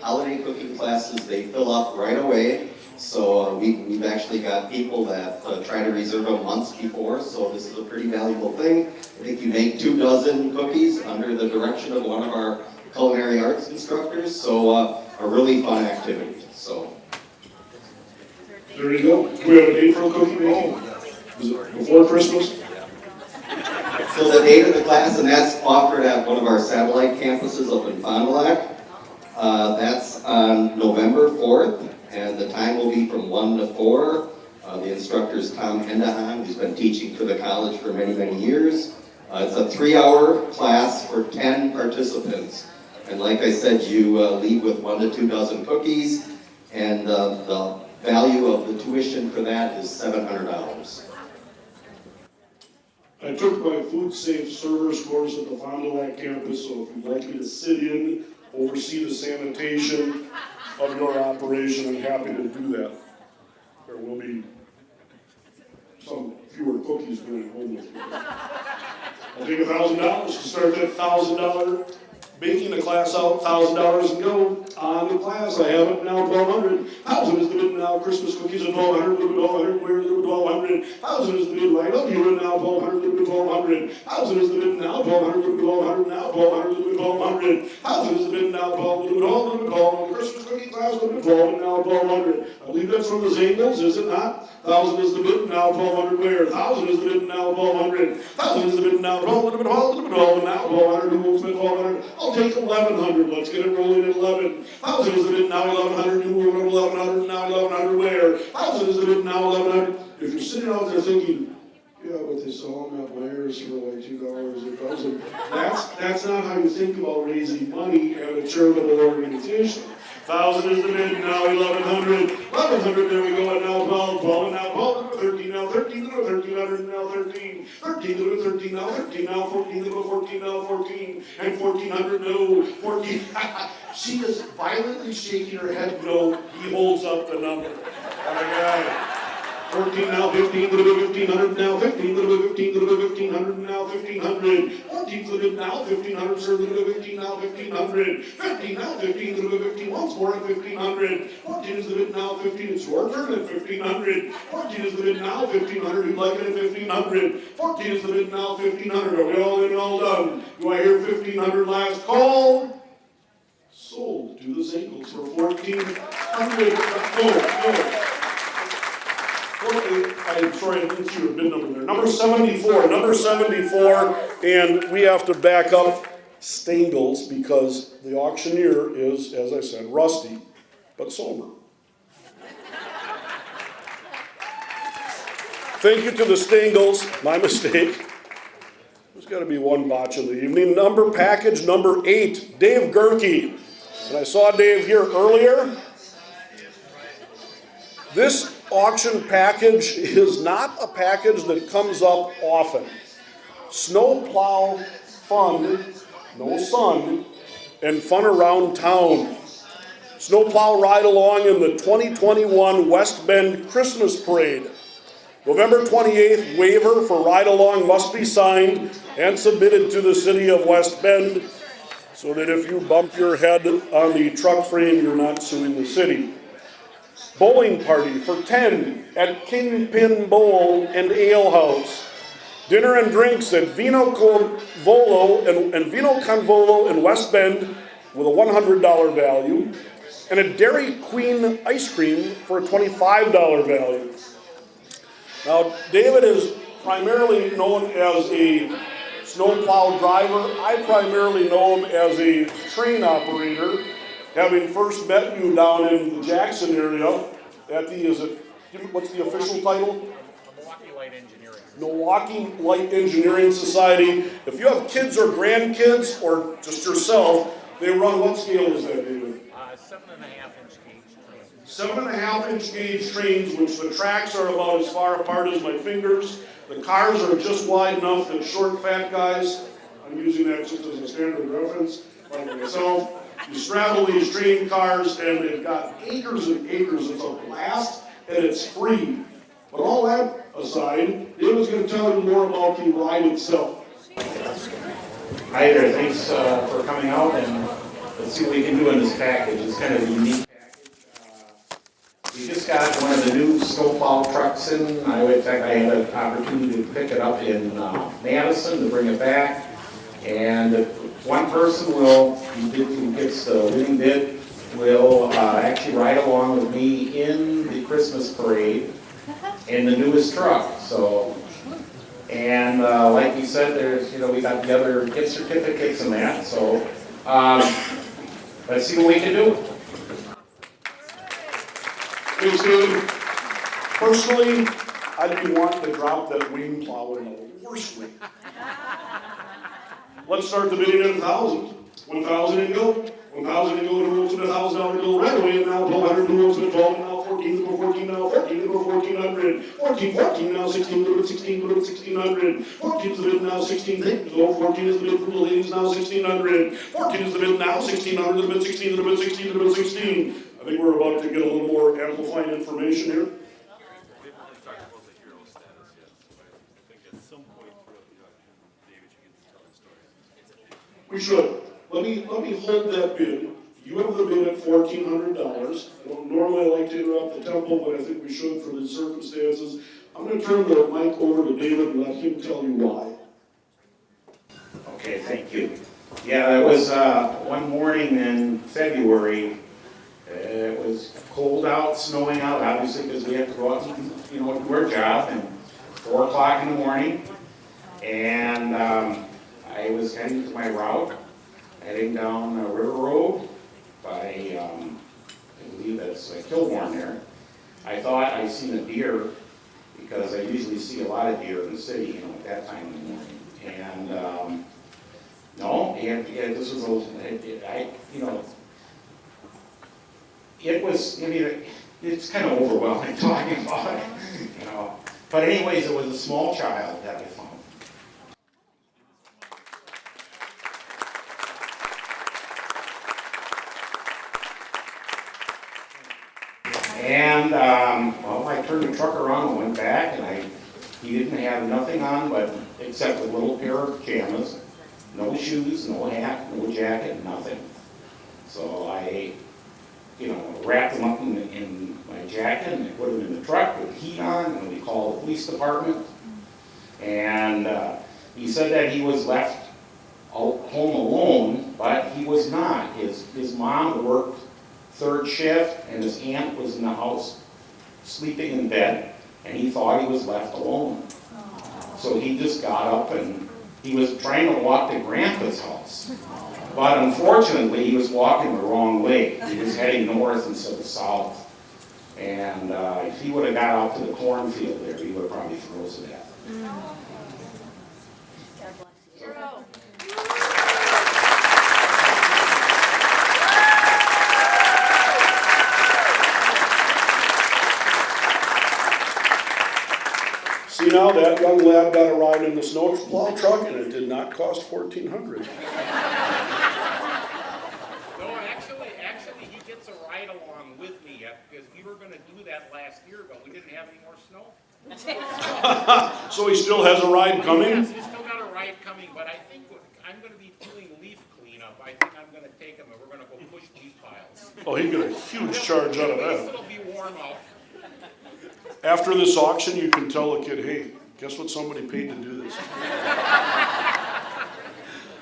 holiday cooking classes, they fill up right away. So we've actually got people that try to reserve them months before, so this is a pretty valuable thing. I think you make 2 dozen cookies under the direction of one of our culinary arts instructors, so a really fun activity. So There you go. We have a date for cookie making? Is it before Christmas? So the date of the class, and that's offered at one of our satellite campuses up in Fond du Lac. That's on November 4th, and the time will be from 1 to 4. The instructor is Tom Hendahan, who's been teaching for the college for many, many years. It's a 3-hour class for 10 participants. And like I said, you leave with 1 to 2 dozen cookies, and the value of the tuition for that is $700. I took my food safe service course at the Fond du Lac campus, so if you'd like me to sit in, oversee the sanitation of your operation, I'm happy to do that. There will be some fewer cookies going home with you. I'll take $1,000 to start that $1,000 baking the class out, $1,000 and go on the class. I have it now, 1,200. 1,000 is the bid now. Christmas cookies at 1,200. 1,200. Where is it? 1,200. 1,000 is the bid right up here now. 1,200. 1,200. 1,000 is the bid now. 1,200. 1,200 now. 1,200. 1,200. 1,000 is the bid now. 1,200. 1,200. Christmas cookie class 1,200 and now 1,200. I believe that's from the Zangles, is it not? 1,000 is the bid now. 1,200 where? 1,000 is the bid now. 1,200. 1,000 is the bid now. 1,200. 1,200 now. 1,200. Who wants 1,200? I'll take 1,100. Let's get it rolling at 11. 1,000 is the bid now. 1,100. Who wants 1,100 now? 1,100 where? 1,000 is the bid now. 1,100. If you're sitting out there thinking, yeah, but they saw them at Blair's for like $2 a dozen. That's not how you think about raising money at a charitable organization. 1,000 is the bid now. 1,100. 1,100. There we go. And now 12. 12 and now 12. 13 now. 13. 1,300 and now 13. 13 to 13 now. 13 now. 14 to 14 now. 14 and 1,400. No. 14. She is violently shaking her head. No. He holds up the number. Oh my God. 14 now, 15 to the 1,500 now, 15 to the 15 to the 1,500 now, 1,500. 14 to the now, 1,500, sir, to the 15 now, 1,500. 15 now, 15 to the 15, once more at 1,500. 14 is the bid now, 15, it's your turn at 1,500. 14 is the bid now, 1,500, you'd like it at 1,500. 14 is the bid now, 1,500, are we all in and all done? Do I hear 1,500 last call? Sold to the Zangles for 1,400. No. I'm sorry, I didn't see your bid number there. Number 74, and we have to back up Stangles because the auctioneer is, as I said, rusty, but sober. Thank you to the Stangles, my mistake. There's got to be one botch in the evening. Package number 8, Dave Gerke. And I saw Dave here earlier. This auction package is not a package that comes up often. Snowplow fun, no sun, and fun around town. Snowplow ride along in the 2021 West Bend Christmas Parade. November 28th, waiver for ride along must be signed and submitted to the city of West Bend so that if you bump your head on the truck frame, you're not suing the city. Bowling party for 10 at Kingpin Bowl and Ale House. Dinner and drinks at Vino Convolo and Vino Convolo in West Bend with a $100 value. And a Dairy Queen ice cream for a $25 value. Now, David is primarily known as a snowplow driver. I primarily know him as a train operator, having first met you down in the Jackson area at the, is it What's the official title? Milwaukee Light Engineering. Milwaukee Light Engineering Society. If you have kids or grandkids, or just yourself, they run, what scale is that, David? 7.5-inch gauge trains. 7.5-inch gauge trains, which the tracks are about as far apart as my fingers. The cars are just wide enough that short, fat guys, I'm using that just as a standard reference, like myself, you straddle these train cars and they've got acres and acres. It's a blast and it's free. But all that aside, David's going to tell you more about the ride itself. Hi there, thanks for coming out, and let's see what we can do in this package. It's kind of a unique package. We just got one of the new snowplow trucks in. In fact, I had an opportunity to pick it up in Madison to bring it back. And one person who gets the winning bid will actually ride along with me in the Christmas parade in the newest truck. So, and like we said, there's, we got the other gift certificates and that. So, let's see what we can do. Thanks, David. Personally, I'd be wanting to drop that wing plow in the worst way. Let's start the bidding at 1,000. 1,000 and go. 1,000 and go, and we'll to the $1,000 bill right away, and now 1,200 and goes to 12, and now 14, and go 14, now 14, and go 1,400. 14, now 16, go to 16, go to 1,600. 14 is the bid now, 16, go 14 is the bid for the ladies now, 1,600. 14 is the bid now, 1,600 to the bid 16, to the bid 16, to the bid 16. I think we're about to get a little more amplifying information here. We should. Let me hold that bid. You have the bid at $1,400. Normally I like to interrupt the tempo, but I think we should for the circumstances. I'm going to turn the mic over to David and let him tell you why. Okay, thank you. Yeah, it was one morning in February. It was cold out, snowing out, obviously, because we have to go out and, do our job. And 4 o'clock in the morning, and I was heading to my route, heading down River Road by, I believe that's Kilbourne there. I thought I seen a deer, because I usually see a lot of deer in the city, at that time in the morning. And no, this was it was, it's kind of overwhelming talking about it, But anyways, it was a small child that I found. And, I turned the truck around and went back, and he didn't have nothing on except a little pair of pajamas, no shoes, no hat, no jacket, nothing. So I, wrapped him up in my jacket, and I put him in the truck with the heat on, and we called the police department. And he said that he was left home alone, but he was not. His mom worked 3rd shift, and his aunt was in the house sleeping in bed, and he thought he was left alone. So he just got up, and he was trying to walk to Grandpa's house. But unfortunately, he was walking the wrong way. He was heading north instead of south. And if he would have got out to the cornfield there, he would have probably froze to death. See now, that young lad got a ride in the snowplow truck, and it did not cost $1,400. Actually, he gets a ride along with me because we were going to do that last year, but we didn't have any more snow. So he still has a ride coming? Yes, he's still got a ride coming, but I think I'm going to be doing leaf cleanup. I think I'm going to take him and we're going to go push leaf piles. Oh, he'll get a huge charge out of At least that. it'll be warm out. After this auction, you can tell the kid, hey, guess what somebody paid to do this?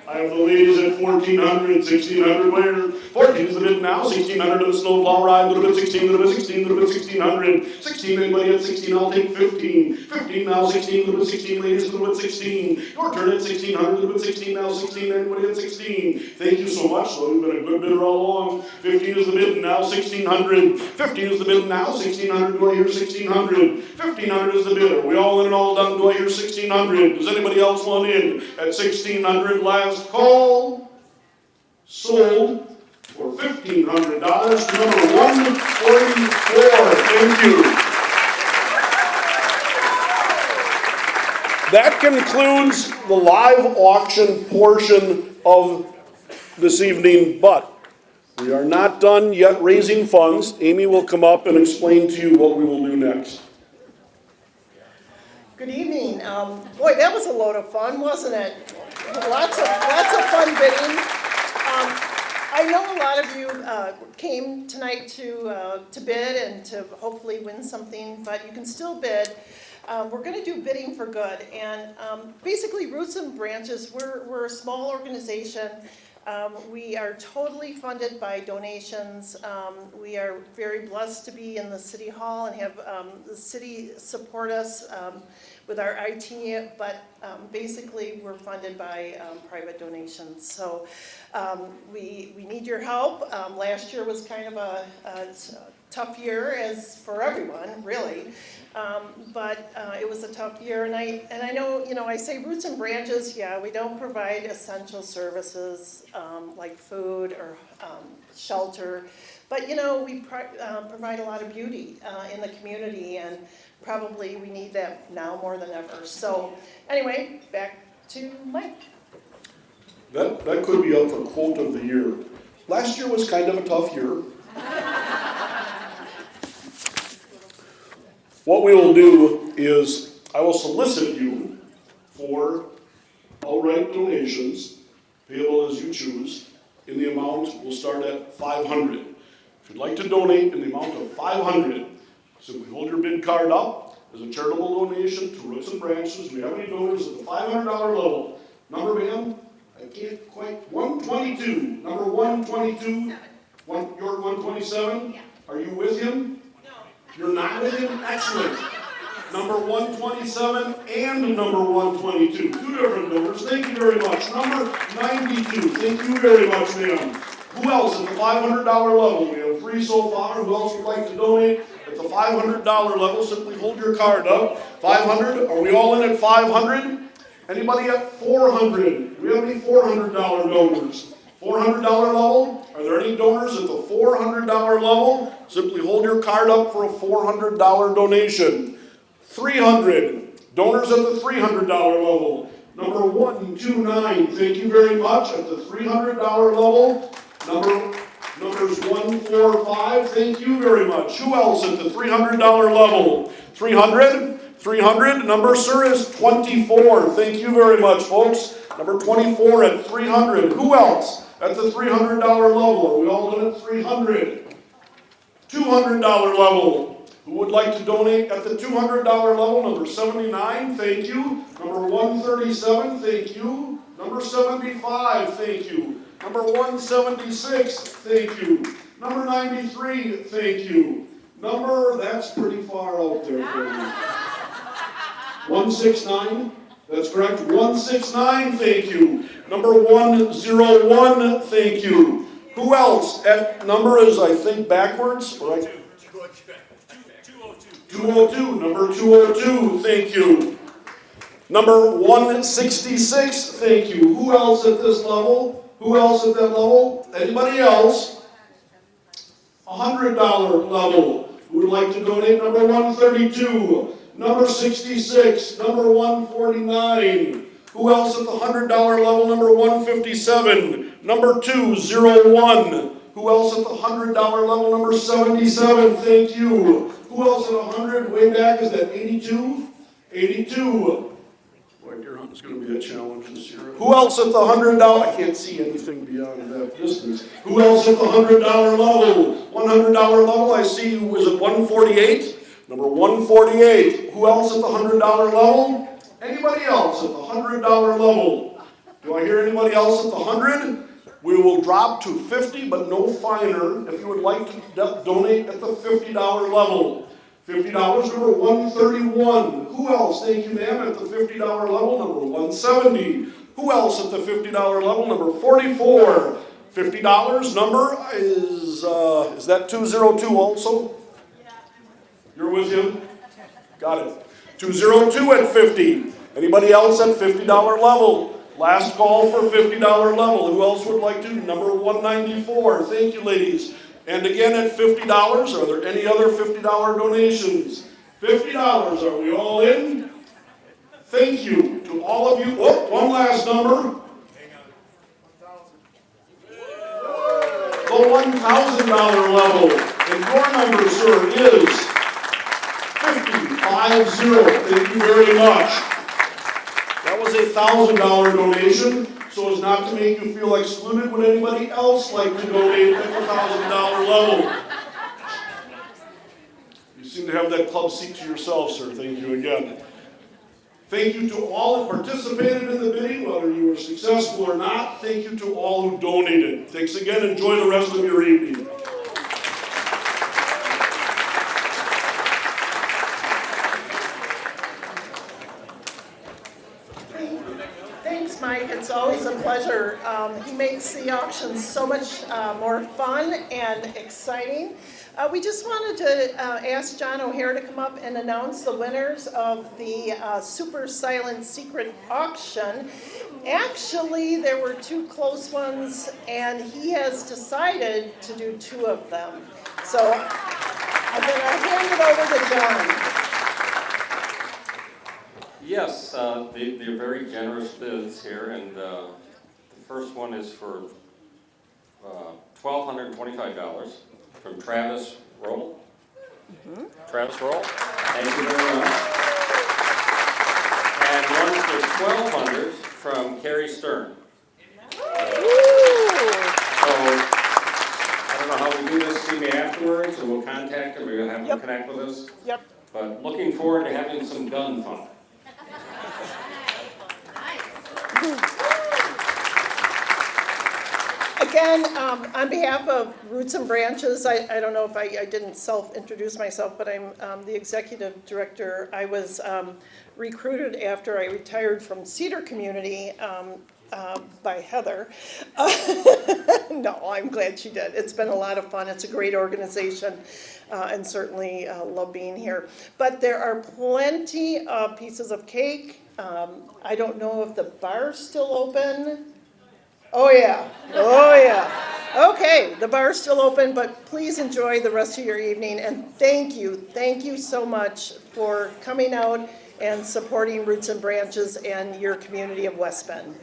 I have the ladies at 1,400, 1,600 later. 13 is the bid now. 1600 to the snowplow ride, little bit 16, little bit 16, little bit 1600. 16, anybody at 16, I'll take 15. 15 now, 16, little bit 16, ladies, little bit 16. Your turn at 1600, little bit 16 now, 16, anybody at 16. Thank you so much, so you've been a good bidder all along. 15 is the bid now, 1600. 15 is the bid now, 1600, do I hear 1600? 1500 is the bid. Are we all in and all done? Do I hear 1600? Does anybody else want in at 1600? Last call. Sold for $1,500 to number 144. Thank you. That concludes the live auction portion of this evening, but we are not done yet raising funds. Amy will come up and explain to you what we will do next. Good evening. Boy, that was a load of fun, wasn't it? Lots of fun bidding. I know a lot of you came tonight to bid and to hopefully win something, but you can still bid. We're going to do bidding for good, and basically Roots and Branches, we're a small organization. We are totally funded by donations. We are very blessed to be in the City Hall and have the city support us with our IT, but basically we're funded by private donations. So we need your help. Last year was kind of a tough year as for everyone, really. But it was a tough year, and I know, I say Roots and Branches, yeah, we don't provide essential services like food or shelter, but we provide a lot of beauty in the community, and probably we need that now more than ever. So anyway, back to Mike. That could be up for quote of the year. Last year was kind of a tough year. What we will do is I will solicit you for outright donations, payable as you choose, in the amount, we'll start at $500. If you'd like to donate in the amount of $500, simply hold your bid card up as a charitable donation to Roots and Branches. Do we have any donors at the $500 level? Number, ma'am? I can't quite, 122, number 122, you're 127? Are you with him? You're not with him? Excellent. Number 127 and number 122. Two different numbers. Thank you very much. Number 92. Thank you very much, ma'am. Who else at the $500 level? We have three so far. Who else would like to donate at the $500 level? Simply hold your card up. 500. Are we all in at 500? Anybody at 400? Do we have any $400 donors? $400 level? Are there any donors at the $400 level? Simply hold your card up for a $400 donation. 300. Donors at the $300 level. Number 129. Thank you very much. At the $300 level. Numbers 145. Thank you very much. Who else at the $300 level? 300. 300. Number, sir, is 24. Thank you very much, folks. Number 24 at 300. Who else at the $300 level? Are we all done at 300? $200 level. Who would like to donate at the $200 level? Number 79, thank you. Number 137, thank you. Number 75, thank you. Number 176, thank you. Number 93, thank you. That's pretty far out there for you. 169, that's correct. 169, thank you. Number 101, thank you. Who else? At number is, I think, backwards. Right? 202. Number 202, thank you. Number 166, thank you. Who else at this level? Who else at that level? Anybody else? $100 level. Who would like to donate? Number 132. Number 66. Number 149. Who else at the $100 level? Number 157. Number 201. Who else at the $100 level? Number 77. Thank you. Who else at 100? Way back, is that 82? 82. Boy, deer hunting is going to be a challenge this year. Who else at the $100? I can't see anything beyond that distance. Who else at the $100 level? $100 level, I see, was it 148? Number 148. Who else at the $100 level? Anybody else at the $100 level? Do I hear anybody else at the 100? We will drop to 50, but no finer, if you would like to donate at the $50 level. $50, number 131. Who else? Thank you, ma'am, at the $50 level, number 170. Who else at the $50 level, number 44. $50 number is that 202 also? You're with him? Got it. 202 at 50. Anybody else at $50 level? Last call for $50 level. Who else would like to? Number 194. Thank you, ladies. And again at $50, are there any other $50 donations? $50, are we all in? Thank you to all of you. Oh, one last number. The $1,000 level. And your number, sir, is 50. Thank you very much. That was a $1,000 donation, so as not to make you feel excluded. Would anybody else like to donate at the $1,000 level? You seem to have that club seat to yourself, sir. Thank you again. Thank you to all who participated in the bidding, whether you were successful or not. Thank you to all who donated. Thanks again. Enjoy the rest of your evening. Thanks, Mike. It's always a pleasure. He makes the auctions so much more fun and exciting. We just wanted to ask John O'Hare to come up and announce the winners of the Super Silent Secret Auction. Actually, there were two close ones, and he has decided to do two of them. So I'm going to hand it over to John. Yes, they're very generous bids here, and the first one is for $1,225 from Travis Roll. Travis Roll. Thank you very much. And one for $1,200 from Carrie Stern. So, I don't know how we do this, see me afterwards, or we'll contact them, or you'll have them connect with us. Yep. But looking forward to having some gun fun. Again, on behalf of Roots and Branches, I don't know if I didn't self-introduce myself, but I'm the executive director. I was recruited after I retired from Cedar Community by Heather. No, I'm glad she did. It's been a lot of fun. It's a great organization, and certainly love being here. But there are plenty of pieces of cake. I don't know if the bar's still open. Oh yeah, oh yeah. Okay, the bar's still open, but please enjoy the rest of your evening, and thank you so much for coming out and supporting Roots and Branches and your community of West Bend.